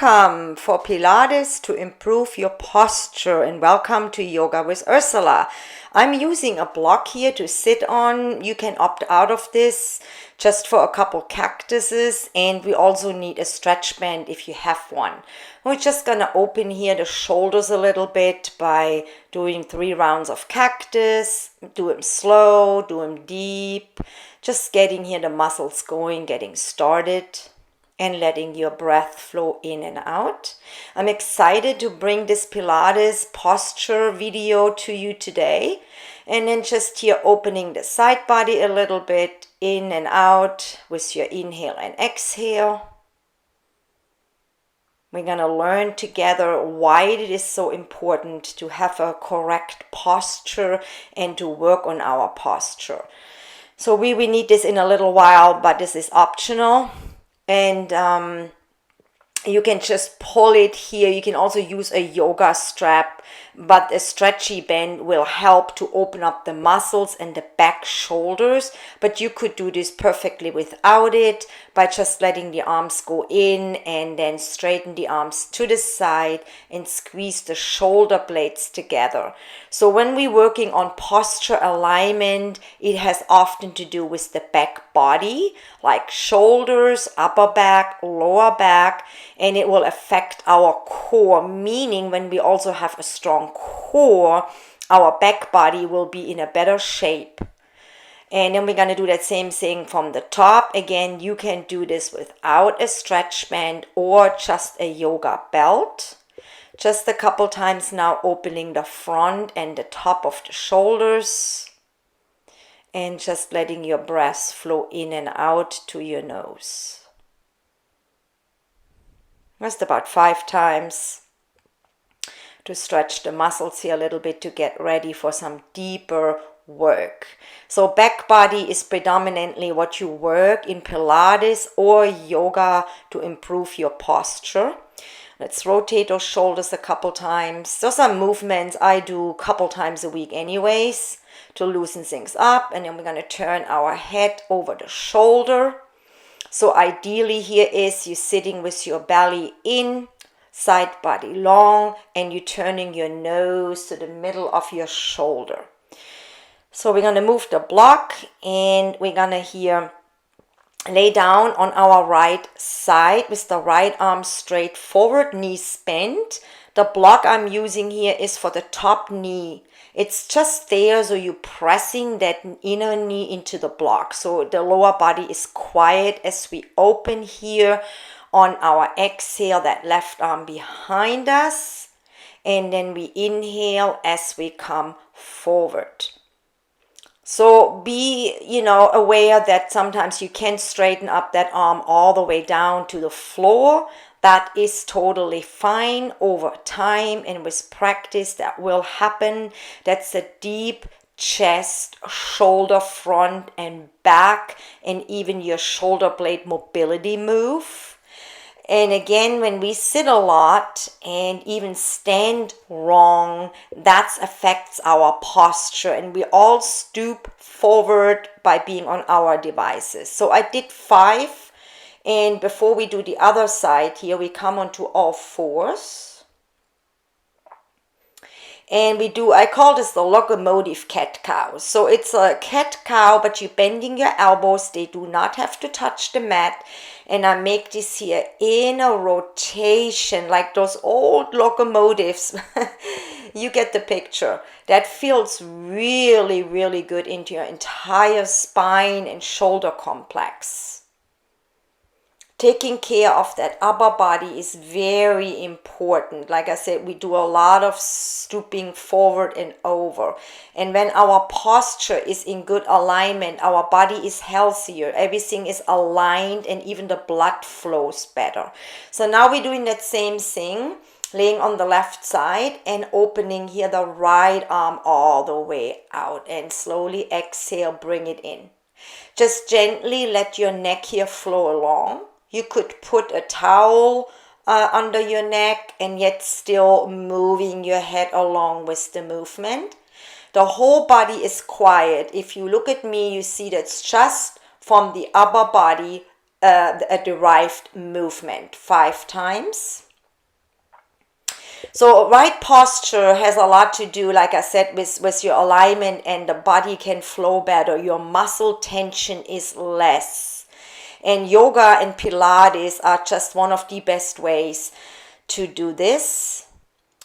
Welcome for Pilates to improve your posture, and welcome to Yoga with Ursula. I'm using a block here to sit on. You can opt out of this just for a couple cactuses, and we also need a stretch band if you have one. We're just gonna open here the shoulders a little bit by doing 3 rounds of cactus. Do them slow, do them deep, just getting here the muscles going, getting started, and letting your breath flow in and out. I'm excited to bring this Pilates posture video to you today. And then just here opening the side body a little bit, in and out with your inhale and exhale. We're going to learn together why it is so important to have a correct posture and to work on our posture. So we need this in a little while, but this is optional. And you can just pull it here. You can also use a yoga strap, but a stretchy band will help to open up the muscles and the back shoulders. But you could do this perfectly without it by just letting the arms go in and then straighten the arms to the side and squeeze the shoulder blades together. So when we're working on posture alignment, it has often to do with the back body, like shoulders, upper back, lower back, and it will affect our core, meaning when we also have a strong core, our back body will be in a better shape. And then we're going to do that same thing from the top. Again, you can do this without a stretch band or just a yoga belt. Just a couple times now, opening the front and the top of the shoulders. And just letting your breath flow in and out to your nose. Just about 5 times to stretch the muscles here a little bit to get ready for some deeper work. So back body is predominantly what you work in Pilates or yoga to improve your posture. Let's rotate those shoulders a couple times. Those are movements I do a couple times a week anyways to loosen things up. And then we're going to turn our head over the shoulder. So ideally here is you sitting with your belly in, side body long, and you turning your nose to the middle of your shoulder. So we're going to move the block, and we're going to here lay down on our right side with the right arm straight forward, knees bent. The block I'm using here is for the top knee. It's just there, so you're pressing that inner knee into the block. So the lower body is quiet as we open here on our exhale, that left arm behind us. And then we inhale as we come forward. So be, aware that sometimes you can straighten up that arm all the way down to the floor. That is totally fine over time, and with practice that will happen. That's a deep chest, shoulder, front and back, and even your shoulder blade mobility move. And again, when we sit a lot and even stand wrong, that affects our posture, and we all stoop forward by being on our devices. So I did 5. And before we do the other side here, we come onto all fours. And we do, I call this the locomotive cat-cow. So it's a cat-cow, but you're bending your elbows. They do not have to touch the mat. And I make this here in a rotation, like those old locomotives. You get the picture. That feels really, really good into your entire spine and shoulder complex. Taking care of that upper body is very important. Like I said, we do a lot of stooping forward and over. And when our posture is in good alignment, our body is healthier. Everything is aligned, and even the blood flows better. So now we're doing that same thing, laying on the left side and opening here the right arm all the way out. And slowly exhale, bring it in. Just gently let your neck here flow along. You could put a towel under your neck and yet still moving your head along with the movement. The whole body is quiet. If you look at me, you see that's just from the upper body a derived movement. 5 times. So right posture has a lot to do, like I said, with your alignment, and the body can flow better. Your muscle tension is less. And yoga and Pilates are just one of the best ways to do this.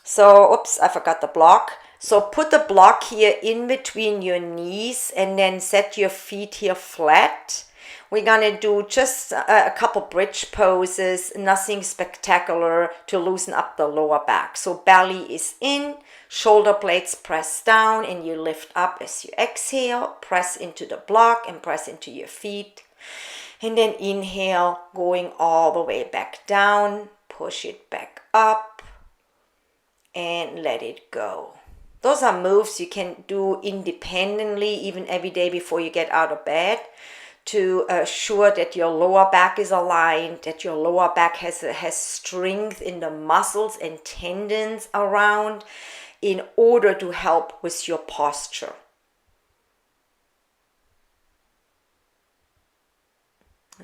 So, oops, I forgot the block. So put the block here in between your knees and then set your feet here flat. We're going to do just a couple bridge poses, nothing spectacular, to loosen up the lower back. So belly is in, shoulder blades press down, and you lift up as you exhale. Press into the block and press into your feet. And then inhale, going all the way back down. Push it back up and let it go. Those are moves you can do independently, even every day before you get out of bed, to assure that your lower back is aligned, that your lower back has strength in the muscles and tendons around, in order to help with your posture.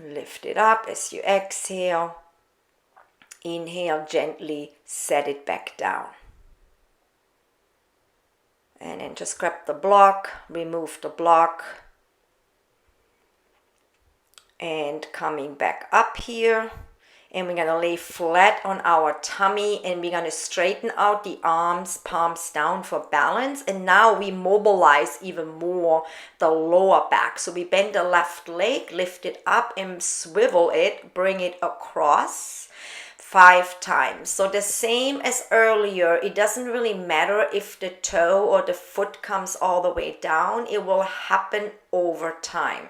Lift it up as you exhale. Inhale, gently set it back down. And then just grab the block, remove the block. And coming back up here. And we're going to lay flat on our tummy, and we're going to straighten out the arms, palms down for balance. And now we mobilize even more the lower back. So we bend the left leg, lift it up and swivel it, bring it across 5 times. So the same as earlier, it doesn't really matter if the toe or the foot comes all the way down. It will happen over time.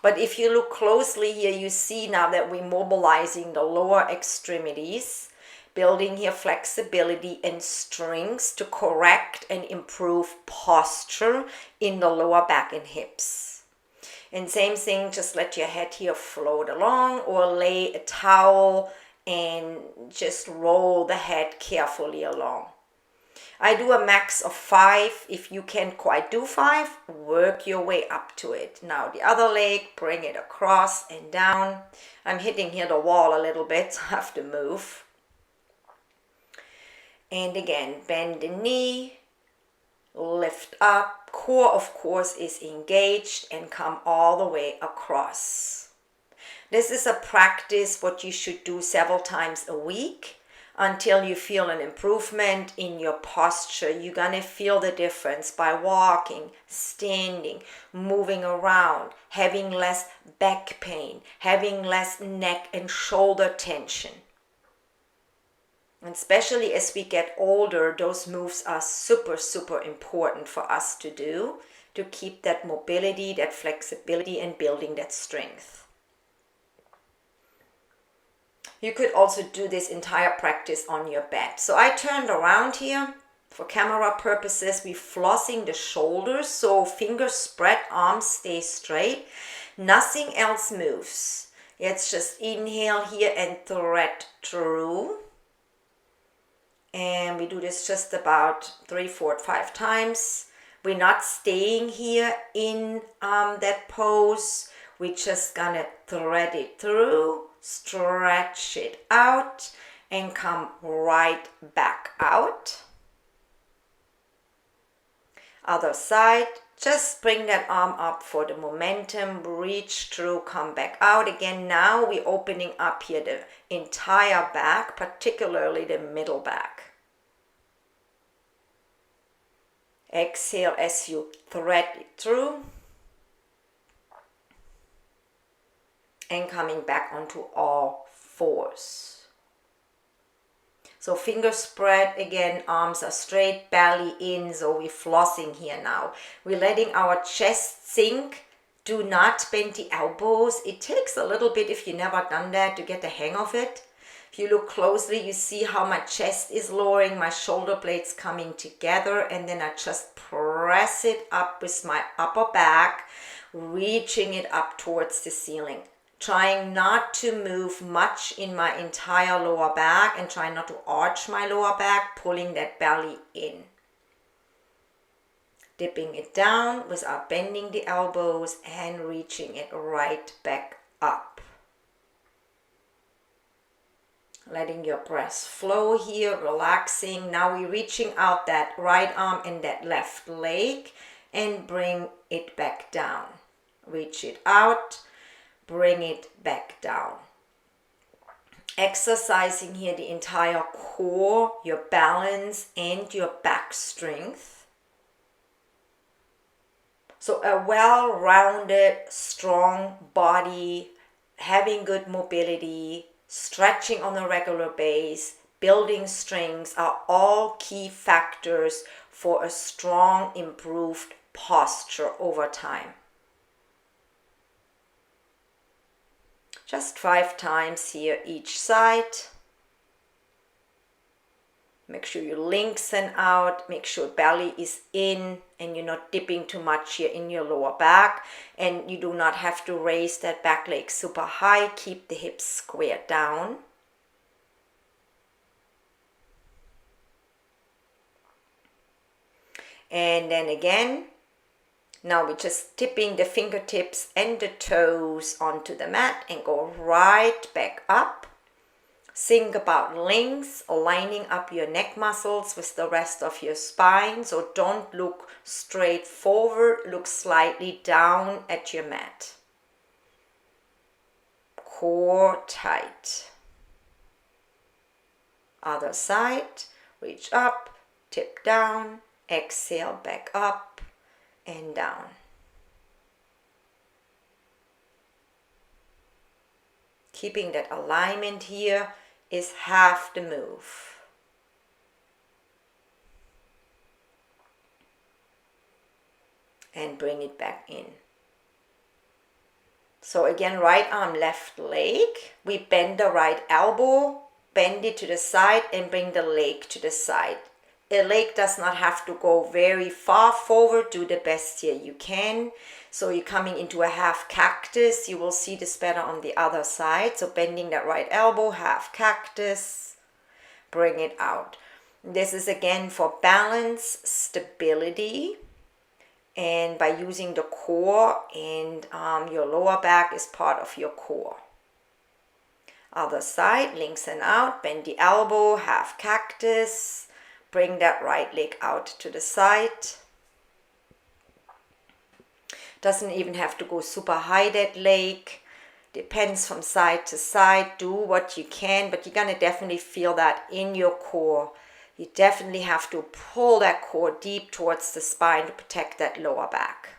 But if you look closely here, you see now that we're mobilizing the lower extremities, building here flexibility and strength to correct and improve posture in the lower back and hips. And same thing, just let your head here float along, or lay a towel and just roll the head carefully along. I do a max of 5. If you can't quite do 5, work your way up to it. Now the other leg, bring it across and down. I'm hitting here the wall a little bit, so I have to move. And again, bend the knee, lift up. Core, of course, is engaged, and come all the way across. This is a practice what you should do several times a week, until you feel an improvement in your posture. You're going to feel the difference by walking, standing, moving around, having less back pain, having less neck and shoulder tension. And especially as we get older, those moves are super, super important for us to do, to keep that mobility, that flexibility, and building that strength. You could also do this entire practice on your bed. So I turned around here. For camera purposes, we're flossing the shoulders. So fingers spread, arms stay straight. Nothing else moves. Let's just inhale here and thread through. And we do this just about 3, 4, 5 times. We're not staying here in that pose. We're just gonna thread it through. Stretch it out and come right back out. Other side, just bring that arm up for the momentum, reach through, come back out again. Now we're opening up here the entire back, particularly the middle back. Exhale as you thread it through. And coming back onto all 4s. So fingers spread again, arms are straight, belly in, so we're flossing here now. We're letting our chest sink. Do not bend the elbows. It takes a little bit, if you've never done that, to get the hang of it. If you look closely, you see how my chest is lowering, my shoulder blades coming together, and then I just press it up with my upper back, reaching it up towards the ceiling. Trying not to move much in my entire lower back, and trying not to arch my lower back, pulling that belly in. Dipping it down without bending the elbows and reaching it right back up. Letting your breath flow here, relaxing. Now we're reaching out that right arm and that left leg and bring it back down. Reach it out, bring it back down. Exercising here the entire core, your balance and your back strength. So a well-rounded, strong body, having good mobility, stretching on a regular basis, building strength are all key factors for a strong, improved posture over time. Just 5 times here each side. Make sure you lengthen out, make sure belly is in and you're not dipping too much here in your lower back, and you do not have to raise that back leg super high. Keep the hips squared down. And then again, now we're just tipping the fingertips and the toes onto the mat and go right back up. Think about length, lining up your neck muscles with the rest of your spine. So don't look straight forward, look slightly down at your mat. Core tight. Other side, reach up, tip down, exhale back up and down. Keeping that alignment here is half the move. And bring it back in. So again, right arm, left leg. We bend the right elbow, bend it to the side and bring the leg to the side. The leg does not have to go very far forward. Do the best here you can. So you're coming into a half cactus. You will see this better on the other side. So bending that right elbow, half cactus. Bring it out. This is again for balance, stability. And by using the core, and your lower back is part of your core. Other side, lengthen out, bend the elbow, half cactus. Bring that right leg out to the side. Doesn't even have to go super high, that leg. Depends from side to side. Do what you can, but you're gonna definitely feel that in your core. You definitely have to pull that core deep towards the spine to protect that lower back.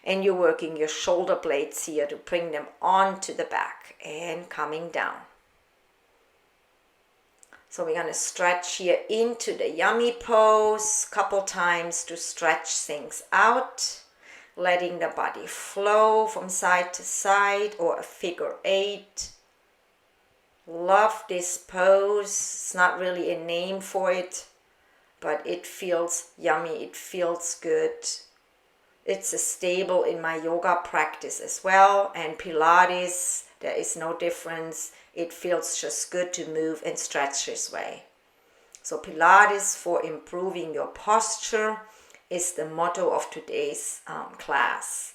And you're working your shoulder blades here to bring them onto the back and coming down. So we're going to stretch here into the yummy pose a couple times to stretch things out. Letting the body flow from side to side, or a figure 8. Love this pose. It's not really a name for it, but it feels yummy. It feels good. It's a staple in my yoga practice as well, and Pilates, there is no difference. It feels just good to move and stretch this way. So Pilates for improving your posture is the motto of today's class.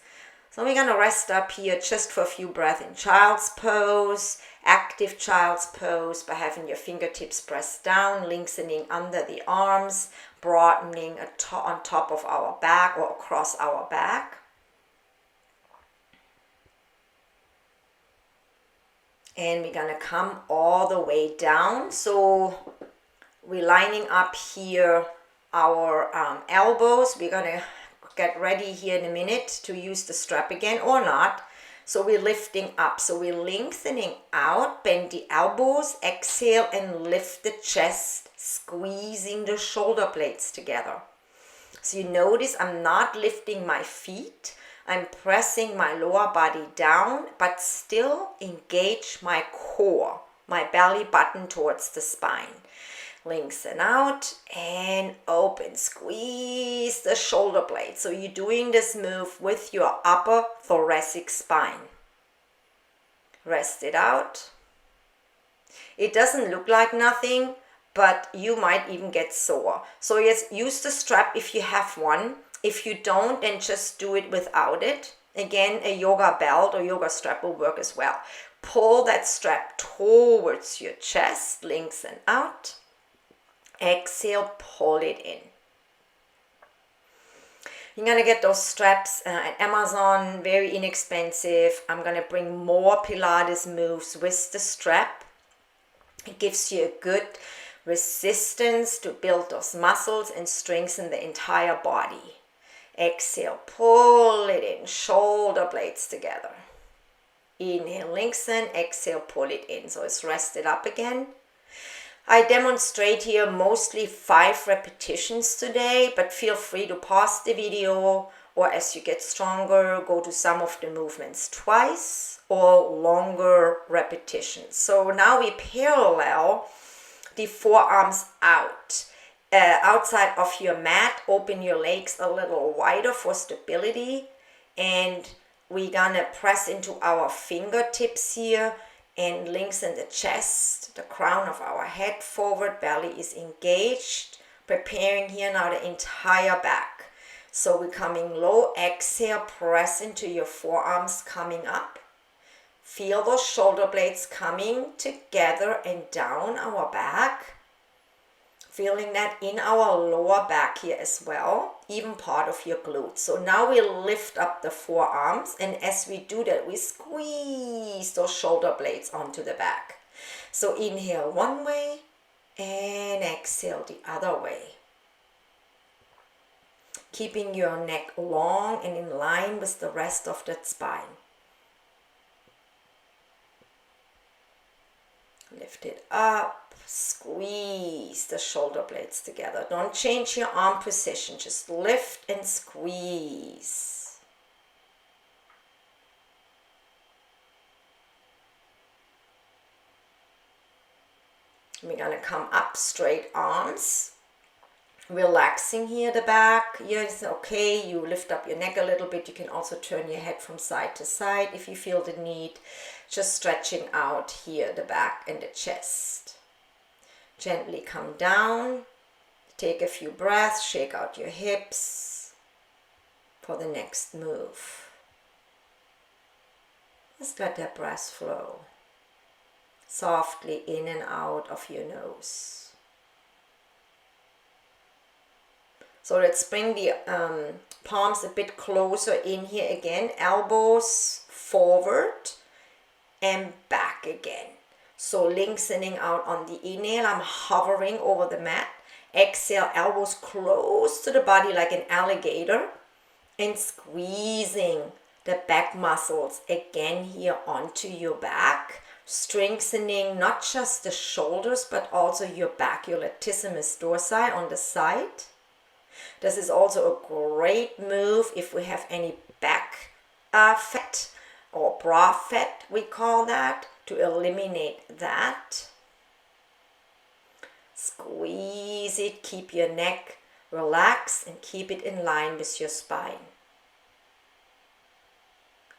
So we're gonna rest up here just for a few breaths in child's pose, active child's pose, by having your fingertips pressed down, lengthening under the arms, broadening on top of our back or across our back. And we're gonna come all the way down. So we're lining up here our elbows. We're gonna get ready here in a minute to use the strap again or not. So we're lifting up. So we're lengthening out, bend the elbows, exhale and lift the chest, squeezing the shoulder blades together. So you notice I'm not lifting my feet. I'm pressing my lower body down, but still engage my core, my belly button towards the spine. Lengthen out and open. Squeeze the shoulder blade. So you're doing this move with your upper thoracic spine. Rest it out. It doesn't look like nothing, but you might even get sore. So yes, use the strap if you have one. If you don't, then just do it without it. Again, a yoga belt or yoga strap will work as well. Pull that strap towards your chest, lengthen out. Exhale, pull it in. You're going to get those straps at Amazon, very inexpensive. I'm going to bring more Pilates moves with the strap. It gives you a good resistance to build those muscles and strengthen the entire body. Exhale, pull it in, shoulder blades together. Inhale, lengthen, exhale, pull it in. So it's rested up again. I demonstrate here mostly 5 repetitions today, but feel free to pause the video, or as you get stronger, go to some of the movements twice or longer repetitions. So now we parallel the forearms out. Outside of your mat, open your legs a little wider for stability, and we're gonna press into our fingertips here and lengthen the chest, the crown of our head forward, belly is engaged, preparing here now the entire back. So we're coming low, exhale, press into your forearms, coming up. Feel those shoulder blades coming together and down our back. Feeling that in our lower back here as well, even part of your glutes. So now we lift up the forearms, and as we do that, we squeeze those shoulder blades onto the back. So inhale one way and exhale the other way. Keeping your neck long and in line with the rest of that spine. Lift it up, squeeze the shoulder blades together. Don't change your arm position, just lift and squeeze. We're gonna come up, straight arms. Relaxing here the back. Yes, okay, you lift up your neck a little bit. You can also turn your head from side to side if you feel the need. Just stretching out here the back and the chest. Gently come down. Take a few breaths, shake out your hips for the next move. Just let that breath flow. Softly in and out of your nose. So let's bring the palms a bit closer in here again. Elbows forward and back again. So lengthening out on the inhale, I'm hovering over the mat. Exhale, elbows close to the body like an alligator. And squeezing the back muscles again here onto your back. Strengthening not just the shoulders, but also your back, your latissimus dorsi on the side. This is also a great move if we have any back fat or bra fat, we call that, to eliminate that. Squeeze it, keep your neck relaxed and keep it in line with your spine.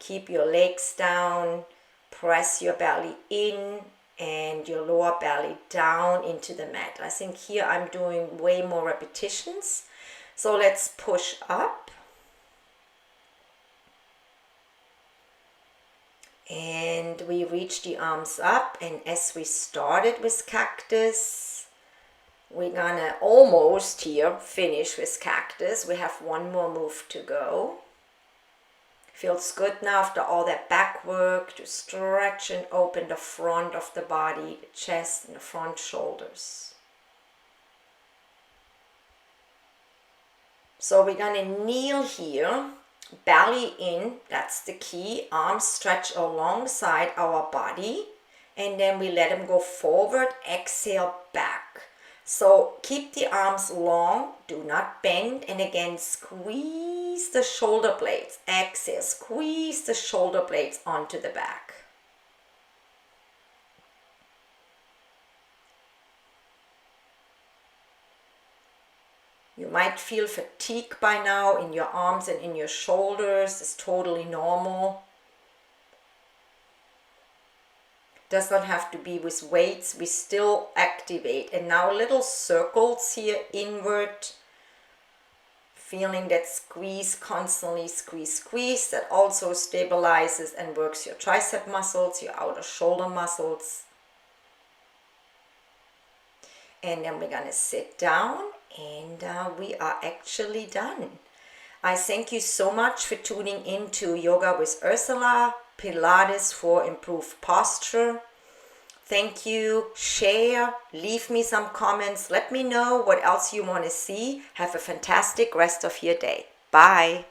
Keep your legs down, press your belly in and your lower belly down into the mat. I think here I'm doing way more repetitions. So let's push up. And we reach the arms up, and as we started with cactus, we're gonna almost here finish with cactus. We have one more move to go. Feels good now after all that back work to stretch and open the front of the body, the chest and the front shoulders. So we're gonna kneel here, belly in, that's the key, arms stretch alongside our body, and then we let them go forward, exhale back. So keep the arms long, do not bend, and again squeeze the shoulder blades, exhale, squeeze the shoulder blades onto the back. You might feel fatigue by now in your arms and in your shoulders. It's totally normal. Does not have to be with weights. We still activate. And now little circles here inward. feeling that squeeze, constantly squeeze, squeeze. That also stabilizes and works your tricep muscles, your outer shoulder muscles. And then we're gonna sit down and we are actually done. I thank you so much for tuning in to Yoga with Ursula, Pilates for improved posture. Thank you. Share, leave me some comments, let me know what else you want to see. Have a fantastic rest of your day. Bye.